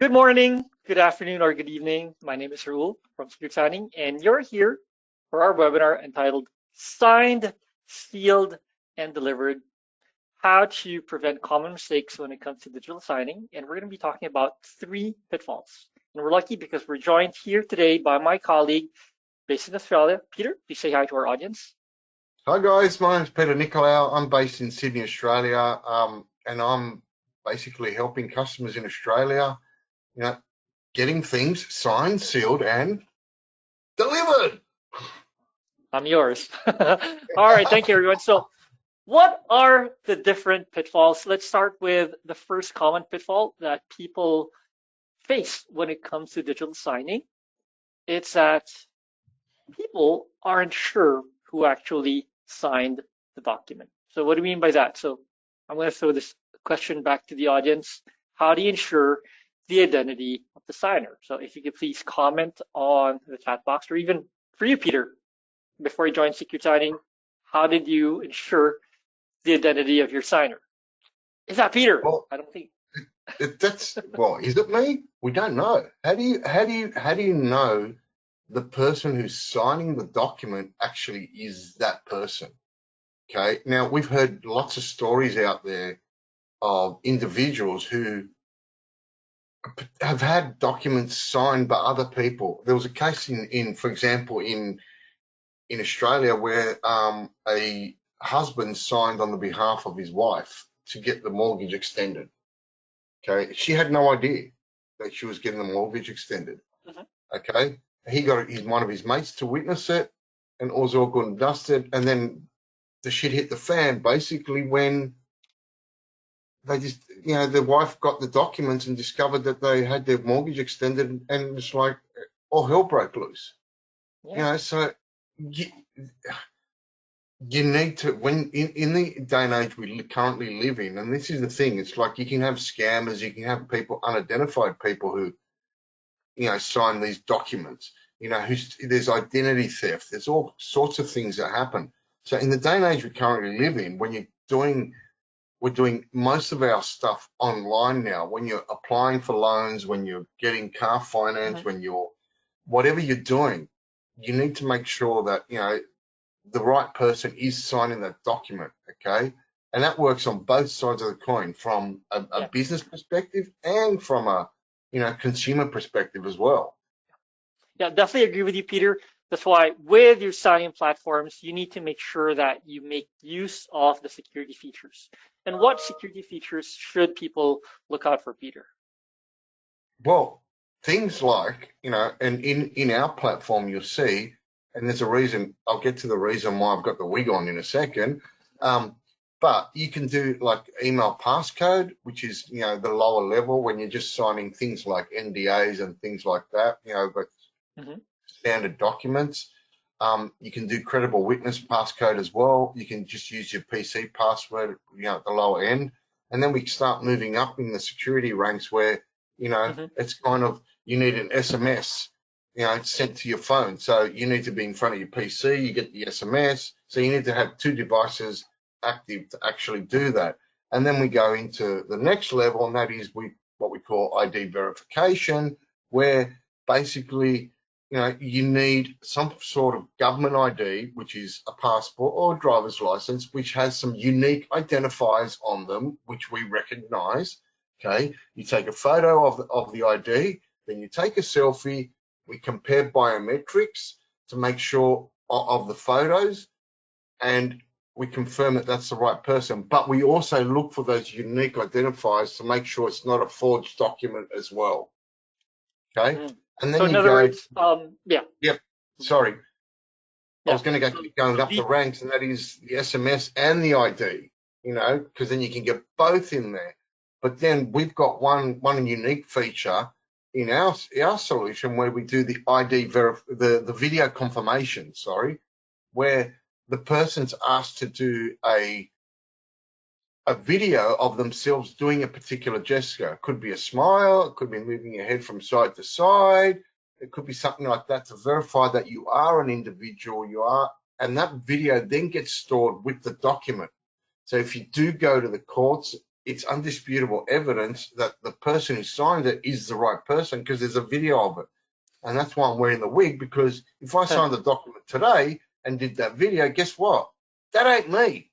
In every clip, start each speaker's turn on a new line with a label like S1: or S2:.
S1: Good morning, good afternoon, or good evening. My name is Raul from Secure Signing, and you're here for our webinar entitled Signed, Sealed, and Delivered: How to Prevent Common Mistakes When It Comes to Digital Signing. And we're going to be talking about 3 pitfalls. And we're lucky because we're joined here today by my colleague based in Australia. Peter, please say hi to our audience.
S2: Hi guys, my name's Peter Nicolau. I'm based in Sydney, Australia, and I'm basically helping customers in Australia, getting things signed, sealed, and delivered.
S1: I'm yours. All right, thank you, everyone. So, what are the different pitfalls? Let's start with the first common pitfall that people face when it comes to digital signing. It's that people aren't sure who actually signed the document. So what do you mean by that? So I'm going to throw this question back to the audience. How do you ensure the identity of the signer? So if you could please comment on the chat box, or even for you, Peter, before you joined Secure Signing, how did you ensure the identity of your signer? Is that Peter?
S2: Well,
S1: I don't think.
S2: is it me? We don't know. How do you know the person who's signing the document actually is that person? Okay. Now we've heard lots of stories out there of individuals who have had documents signed by other people. There was a case for example, in Australia where a husband signed on the behalf of his wife to get the mortgage extended. Okay, she had no idea that she was getting the mortgage extended. Okay, he got one of his mates to witness it, and it was all good and dusted. And then the shit hit the fan basically when they just, the wife got the documents and discovered that they had their mortgage extended, and it's like all hell broke loose.
S1: Yeah.
S2: So you need to, when in the day and age we currently live in, and this is the thing, it's like you can have scammers, you can have people, unidentified people who, sign these documents, there's identity theft, there's all sorts of things that happen. So in the day and age we currently live in, when we're doing most of our stuff online now. When you're applying for loans, when you're getting car finance, when you're, whatever you're doing, you need to make sure that, the right person is signing that document, okay? And that works on both sides of the coin, from a business perspective and from a, consumer perspective as well.
S1: Yeah, definitely agree with you, Peter. That's why with your signing platforms, you need to make sure that you make use of the security features. And what security features should people look out for, Peter?
S2: Well, things like, and in our platform, you'll see, and there's a reason, I'll get to the reason why I've got the wig on in a second, but you can do like email passcode, which is, the lower level when you're just signing things like NDAs and things like that, but standard documents. You can do credible witness passcode as well. You can just use your PC password, at the lower end. And then we start moving up in the security ranks where, it's kind of, you need an SMS, sent to your phone. So you need to be in front of your PC, you get the SMS. So you need to have 2 devices active to actually do that. And then we go into the next level, and that is what we call ID verification, where basically, you need some sort of government ID, which is a passport or a driver's license, which has some unique identifiers on them, which we recognize. Okay, you take a photo of the ID, then you take a selfie. We compare biometrics to make sure of the photos, and we confirm that that's the right person. But we also look for those unique identifiers to make sure it's not a forged document as well. Okay. And then
S1: so in other words,
S2: Yep. Sorry. I was going to keep going up the ranks, and that is the SMS and the ID, because then you can get both in there. But then we've got one unique feature in our solution where we do the ID the video confirmation, where the person's asked to do a video of themselves doing a particular gesture. It could be a smile, it could be moving your head from side to side, it could be something like that to verify that you are an individual, and that video then gets stored with the document. So if you do go to the courts it's undisputable evidence that the person who signed it is the right person because there's a video of it. And that's why I'm wearing the wig, because if I signed the document today and did that video, guess what? That ain't me.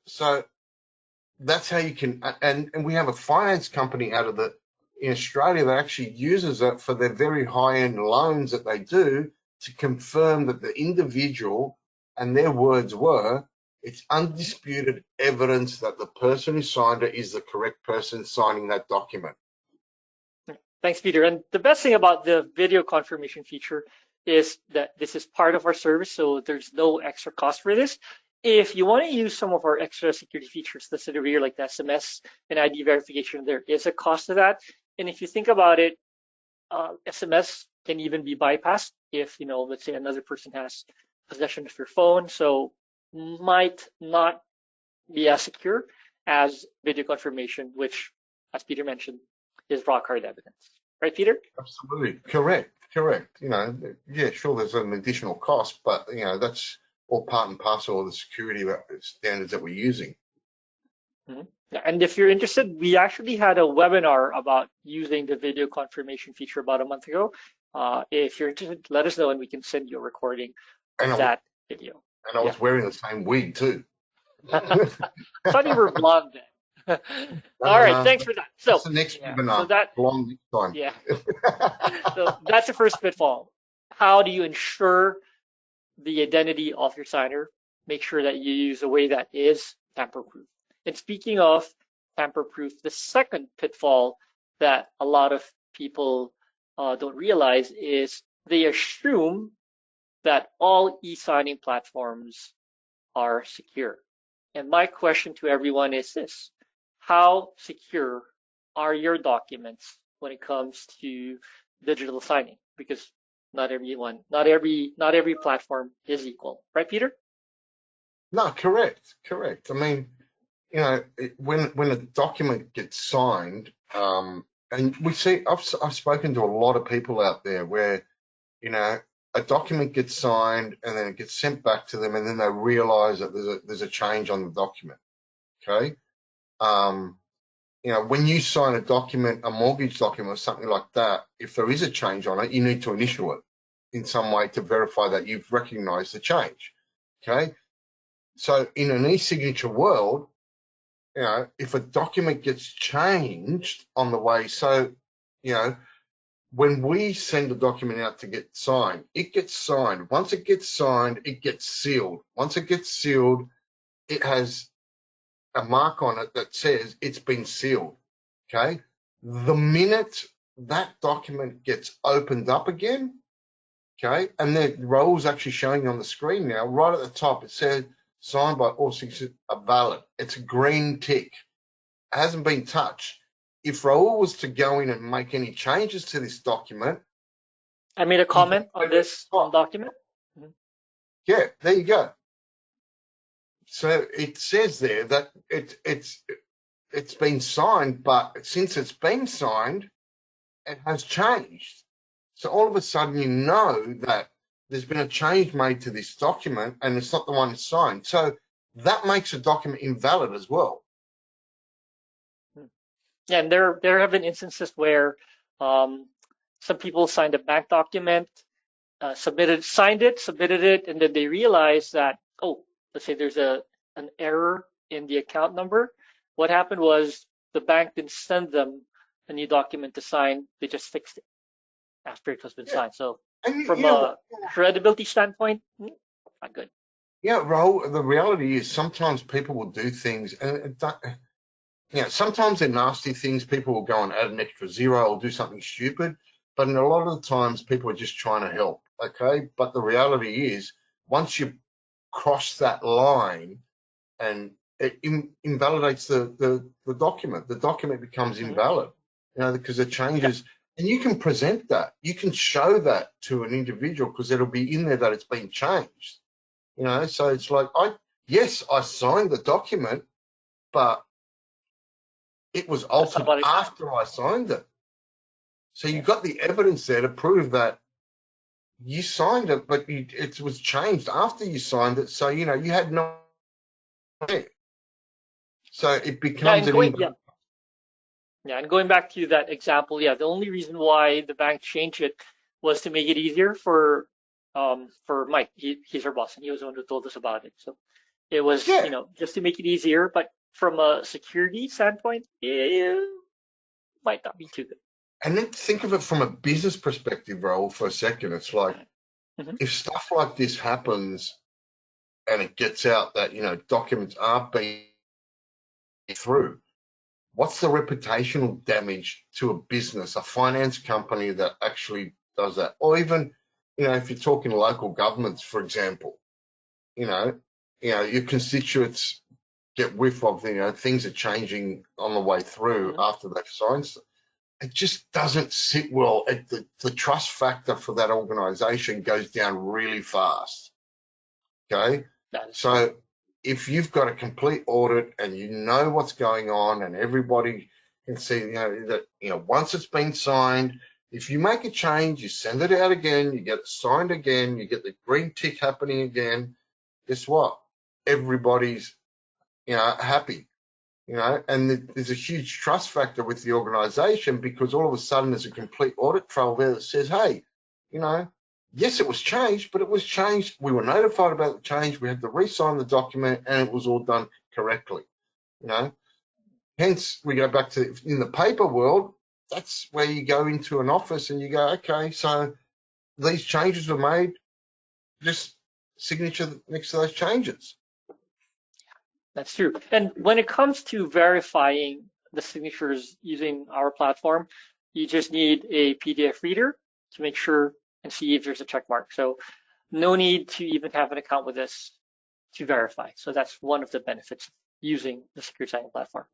S2: So that's how you can, and we have a finance company in Australia that actually uses it for their very high-end loans that they do to confirm that the individual, and their words were, it's undisputed evidence that the person who signed it is the correct person signing that document.
S1: Thanks, Peter. And the best thing about the video confirmation feature is that this is part of our service, so there's no extra cost for this. If you want to use some of our extra security features listed over here, like the SMS and ID verification, there is a cost to that. And if you think about it, SMS can even be bypassed if, let's say another person has possession of your phone, so might not be as secure as video confirmation, which, as Peter mentioned, is rock hard evidence. Right, Peter?
S2: Absolutely. Correct. Yeah, sure, there's an additional cost, but, that's all part and parcel of the security standards that we're using.
S1: Mm-hmm. And if you're interested, we actually had a webinar about using the video confirmation feature about a month ago. If you're interested, let us know and we can send you a recording of that video.
S2: And I was wearing the same wig too.
S1: Thought you were blonde then. All right, thanks for that. So
S2: that's the next webinar.
S1: So that,
S2: blonde next time.
S1: Yeah. So that's the first pitfall. How do you ensure the identity of your signer? Make sure that you use a way that is tamper-proof. And speaking of tamper-proof, the second pitfall that a lot of people don't realize is they assume that all e-signing platforms are secure. And my question to everyone is this: how secure are your documents when it comes to digital signing? Because not every platform is equal, right, Peter?
S2: No, correct. I mean, when a document gets signed, and we see, I've spoken to a lot of people out there where, a document gets signed and then it gets sent back to them, and then they realize that there's a change on the document. Okay. When you sign a document, a mortgage document or something like that, if there is a change on it, you need to initial it in some way to verify that you've recognized the change. Okay. So in an e-signature world, if a document gets changed on the way, so, when we send a document out to get signed, it gets signed. Once it gets signed, it gets sealed. Once it gets sealed, it has a mark on it that says it's been sealed. Okay. The minute that document gets opened up again, okay, and the role's actually showing on the screen now, right at the top, it says signed by all signatures are valid. It's a green tick. It hasn't been touched. If Raul was to go in and make any changes to this document,
S1: I made a comment on this document.
S2: Yeah, there you go. So it says there that it's been signed, but since it's been signed, it has changed. So all of a sudden, you know that there's been a change made to this document, and it's not the one that's signed. So that makes a document invalid as well.
S1: Yeah, and there have been instances where some people signed a bank document, signed it, submitted it, and then they realized that, oh, let's say there's an error in the account number. What happened was the bank didn't send them a new document to sign. They just fixed it after it has been signed. So from a credibility standpoint, not good.
S2: Yeah, Raul, the reality is sometimes people will do things, and sometimes they're nasty things. People will go and add an extra zero or do something stupid, but in a lot of the times people are just trying to help, okay? But the reality is once you cross that line, and it invalidates the document becomes invalid, because it changes. And you can present that. You can show that to an individual because it'll be in there that it's been changed. So it's like, yes, I signed the document, but it was altered after I signed it. So you've got the evidence there to prove that you signed it, but it was changed after you signed it. So, you had no idea. So it
S1: Yeah,
S2: becomes
S1: and
S2: an
S1: going yeah, yeah, and going back to that example, yeah, the only reason why the bank changed it was to make it easier for Mike. He's our boss, and he was the one who told us about it. So it was,
S2: yeah.
S1: just to make it easier, but from a security standpoint, it might not be too good.
S2: And then think of it from a business perspective, Raul, for a second. It's like
S1: Hmm.
S2: if stuff like this happens and it gets out that, documents aren't being through, what's the reputational damage to a business, a finance company that actually does that? Or even, if you're talking local governments, for example, you know, your constituents get whiff of, things are changing on the way through
S1: Hmm.
S2: after they've signed. It just doesn't sit well. The trust factor for that organization goes down really fast. Okay.
S1: That is true.
S2: So if you've got a complete audit and you know what's going on and everybody can see, that, once it's been signed, if you make a change, you send it out again, you get it signed again, you get the green tick happening again, guess what? Everybody's, happy, and there's a huge trust factor with the organization because all of a sudden there's a complete audit trail there that says, hey, you know, yes, it was changed, but it was changed. We were notified about the change. We had to re-sign the document and it was all done correctly, you know. Hence, we go back to in the paper world, that's where you go into an office and you go, okay, so these changes were made, just signature next to those changes.
S1: That's true. And when it comes to verifying the signatures using our platform, you just need a PDF reader to make sure and see if there's a check mark. So no need to even have an account with us to verify. So that's one of the benefits of using the secure signing platform.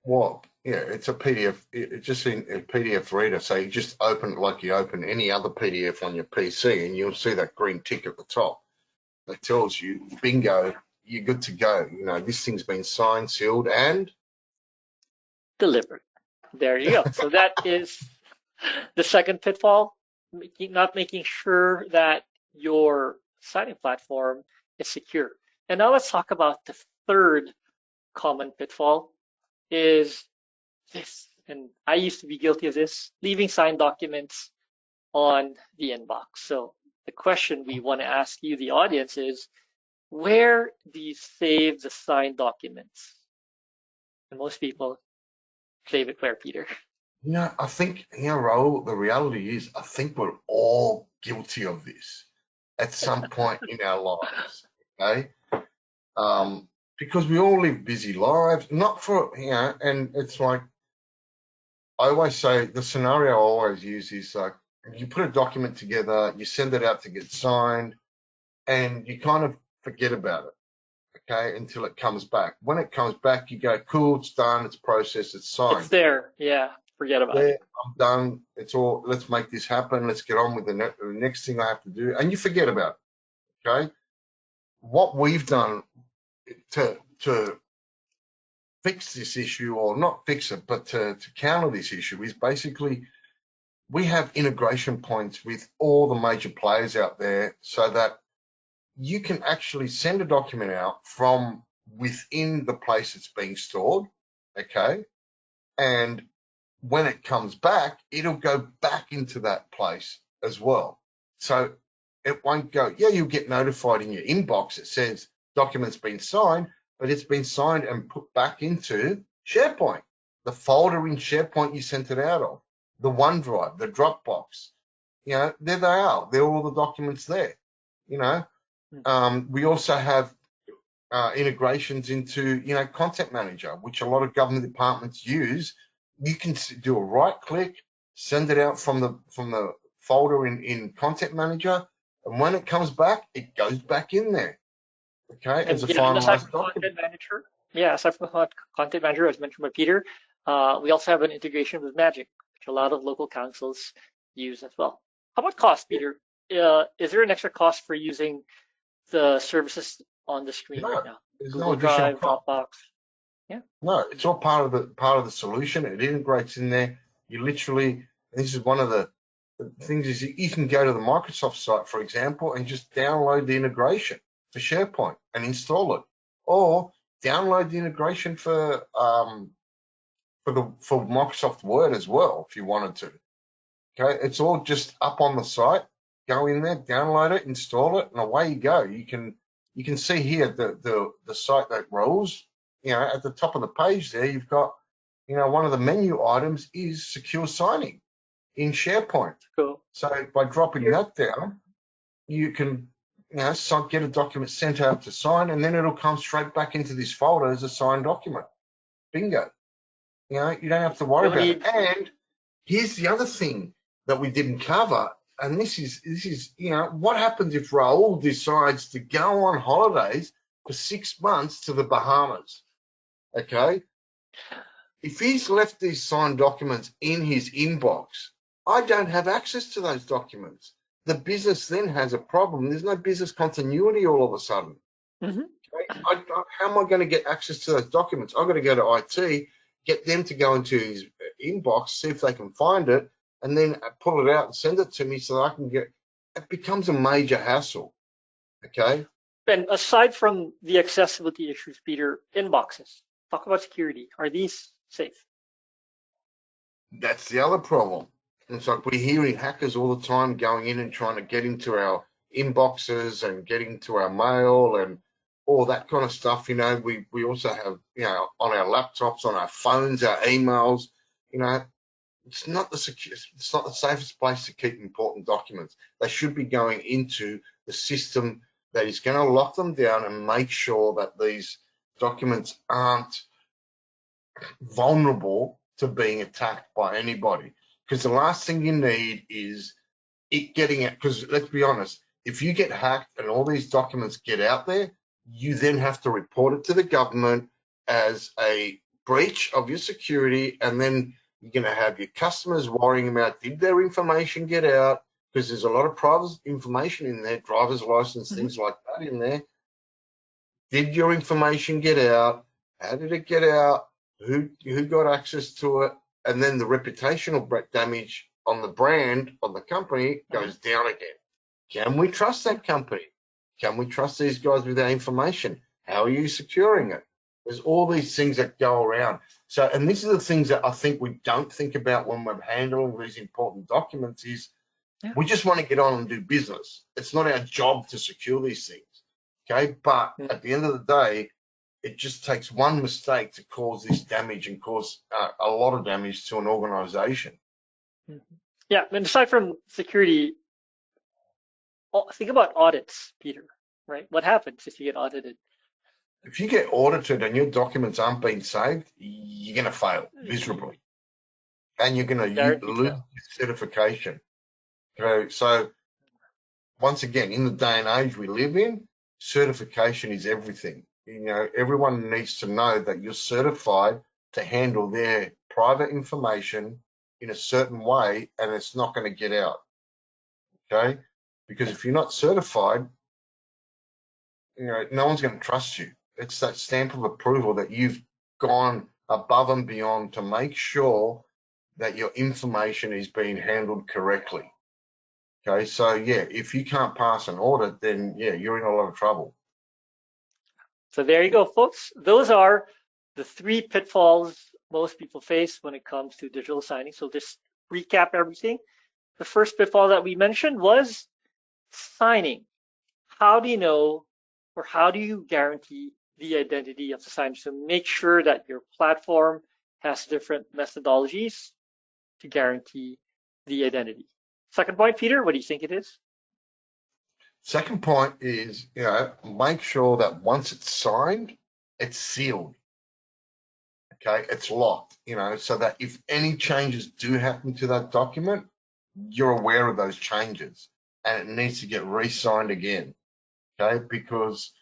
S2: Well, yeah, it's a PDF. It's just in a PDF reader. So you just open it like you open any other PDF on your PC, and you'll see that green tick at the top that tells you, bingo, you're good to go. This thing's been signed, sealed, and
S1: Delivered. There you go. So that is the second pitfall, not making sure that your signing platform is secure. And now let's talk about the third common pitfall is this. And I used to be guilty of this, leaving signed documents on the inbox. So the question we want to ask you, the audience, is where do you save the signed documents? And most people save it where, Peter?
S2: I think, Raul, the reality is, I think we're all guilty of this at some point in our lives. Okay. Because we all live busy lives, not for, and it's like, I always say the scenario I always use is like, you put a document together, you send it out to get signed, and you kind of forget about it, okay, until it comes back. When it comes back, you go, cool, it's done, it's processed, it's
S1: It's
S2: signed.
S1: there. Yeah, forget about
S2: There,
S1: it.
S2: I'm done. It's all, let's make this happen. Let's get on with the next thing I have to do. And you forget about it, okay? What we've done to fix this issue, or not fix it, but to counter this issue is basically we have integration points with all the major players out there so that you can actually send a document out from within the place it's being stored, okay? And when it comes back, it'll go back into that place as well. So it won't go, yeah, you'll get notified in your inbox. It says document's been signed, but it's been signed and put back into SharePoint, the folder in SharePoint you sent it out of, the OneDrive, the Dropbox. There they are. They're all the documents there. We also have integrations into, Content Manager, which a lot of government departments use. You can do a right click, send it out from the folder in Content Manager, and when it comes back, it goes back in there, okay, as
S1: And
S2: a
S1: yeah, and aside
S2: finalized
S1: from
S2: document.
S1: Content Manager, yeah, aside from Content Manager, as mentioned by Peter, we also have an integration with Magic, which a lot of local councils use as well. How about cost, Peter? Is there an extra cost for using the services on the screen right
S2: No,
S1: now?
S2: there's no
S1: Google
S2: additional
S1: Drive,
S2: cost.
S1: Dropbox. Yeah.
S2: No, it's all part of the solution. It integrates in there. You literally, this is one of the things is you can go to the Microsoft site, for example, and just download the integration for SharePoint and install it. Or download the integration for Microsoft Word as well if you wanted to. Okay, it's all just up on the site. Go in there, download it, install it, and away you go. You can see here the site that rules. At the top of the page there, you've got one of the menu items is secure signing in SharePoint.
S1: Cool.
S2: So by dropping that down, you can get a document sent out to sign, and then it'll come straight back into this folder as a signed document. Bingo. You don't have to worry about it. And here's the other thing that we didn't cover, and this is what happens if Raul decides to go on holidays for 6 months to the Bahamas? Okay, if he's left these signed documents in his inbox, I don't have access to those documents. The business then has a problem. There's no business continuity all of a sudden.
S1: Mm-hmm.
S2: Okay? How am I going to get access to those documents? I've got to go to IT, get them to go into his inbox, see if they can find it, and then pull it out and send it to me so that I can get it. Becomes a major hassle. Okay.
S1: And aside from the accessibility issues, Peter, inboxes. Talk about security. Are these safe?
S2: That's the other problem. It's like we're hearing hackers all the time going in and trying to get into our inboxes and get into our mail and all that kind of stuff. We also have, on our laptops, on our phones, our emails, it's not the safest place to keep important documents. They should be going into the system that is going to lock them down and make sure that these documents aren't vulnerable to being attacked by anybody. Because the last thing you need is it getting out. Because let's be honest, if you get hacked and all these documents get out there, you then have to report it to the government as a breach of your security, and then you're going to have your customers worrying about, did their information get out? Because there's a lot of private information in there, driver's license, things like that in there. Did your information get out? How did it get out? Who got access to it? And then the reputational damage on the brand, on the company, goes down again. Can we trust that company? Can we trust these guys with our information? How are you securing it? There's all these things that go around. So, and these are the things that I think we don't think about when we're handling these important documents is we just want to get on and do business. It's not our job to secure these things, okay? But at the end of the day, it just takes one mistake to cause this damage and cause a lot of damage to an organization.
S1: Yeah, and aside from security, think about audits, Peter, right? What happens if you get audited?
S2: If you get audited and your documents aren't being saved, you're going to fail miserably. And you're going to lose your certification. Okay, so once again, in the day and age we live in, certification is everything. Everyone needs to know that you're certified to handle their private information in a certain way, and it's not going to get out. Okay? Because if you're not certified, no one's going to trust you. It's that stamp of approval that you've gone above and beyond to make sure that your information is being handled correctly. Okay, so yeah, if you can't pass an audit, then yeah, you're in a lot of trouble.
S1: So there you go, folks. Those are the 3 pitfalls most people face when it comes to digital signing. So just recap everything. The first pitfall that we mentioned was signing. How do you know, or how do you guarantee the identity of the signer? So make sure that your platform has different methodologies to guarantee the identity. Second point, Peter, what do you think it is?
S2: Second point is, make sure that once it's signed, it's sealed. Okay, it's locked, so that if any changes do happen to that document, you're aware of those changes and it needs to get re-signed again. Okay, because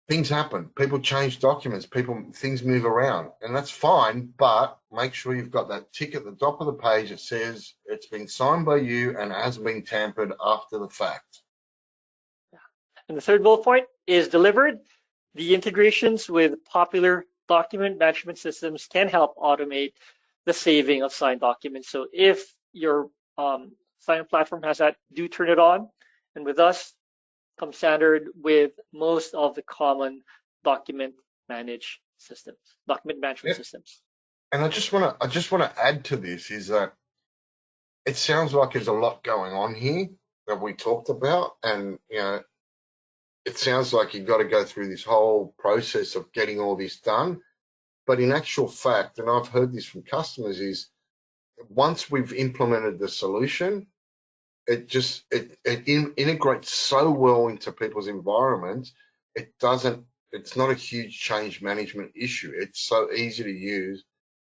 S2: things happen, people change documents, things move around, and that's fine, but make sure you've got that tick at the top of the page that says it's been signed by you and has been tampered after the fact.
S1: And the third bullet point is delivered. The integrations with popular document management systems can help automate the saving of signed documents. So if your sign platform has that, do turn it on. And with us, come standard with most of the common document management systems.
S2: And I just want to add to this is that it sounds like there's a lot going on here that we talked about, and it sounds like you've got to go through this whole process of getting all this done. But in actual fact, and I've heard this from customers, is once we've implemented the solution, it integrates so well into people's environments. It's not a huge change management issue. It's so easy to use.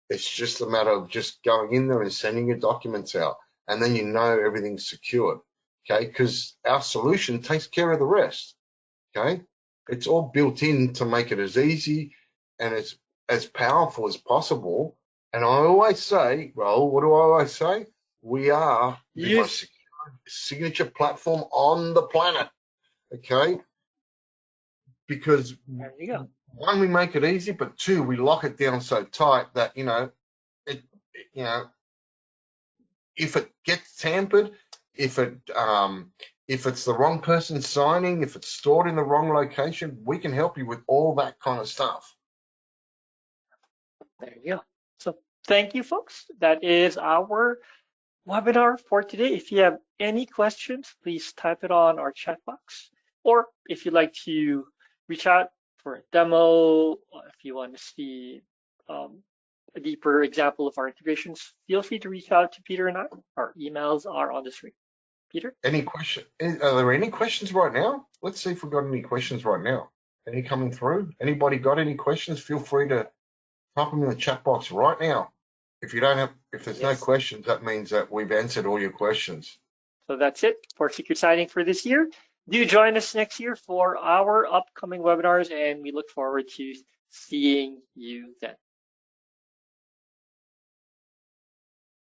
S2: It's just a matter of just going in there and sending your documents out, and then everything's secured, okay? Because our solution takes care of the rest, okay? It's all built in to make it as easy and as powerful as possible. And I always say, well, what do I always say? We are the most secure signature platform on the planet, okay? Because
S1: there you go.
S2: one, we make it easy, but two, we lock it down so tight that if it gets tampered, if it's the wrong person signing, if it's stored in the wrong location, we can help you with all that kind of stuff.
S1: There you go. So thank you, folks. That is our webinar for today. If you have any questions, please type it on our chat box. Or if you'd like to reach out for a demo, if you want to see a deeper example of our integrations, feel free to reach out to Peter and I. Our emails are on the screen. Peter?
S2: Are there any questions right now? Let's see if we've got any questions right now. Any coming through? Anybody got any questions? Feel free to type them in the chat box right now. If there's no questions, that means that we've answered all your questions.
S1: So that's it for Secret Signing for this year. Do join us next year for our upcoming webinars, and we look forward to seeing you then.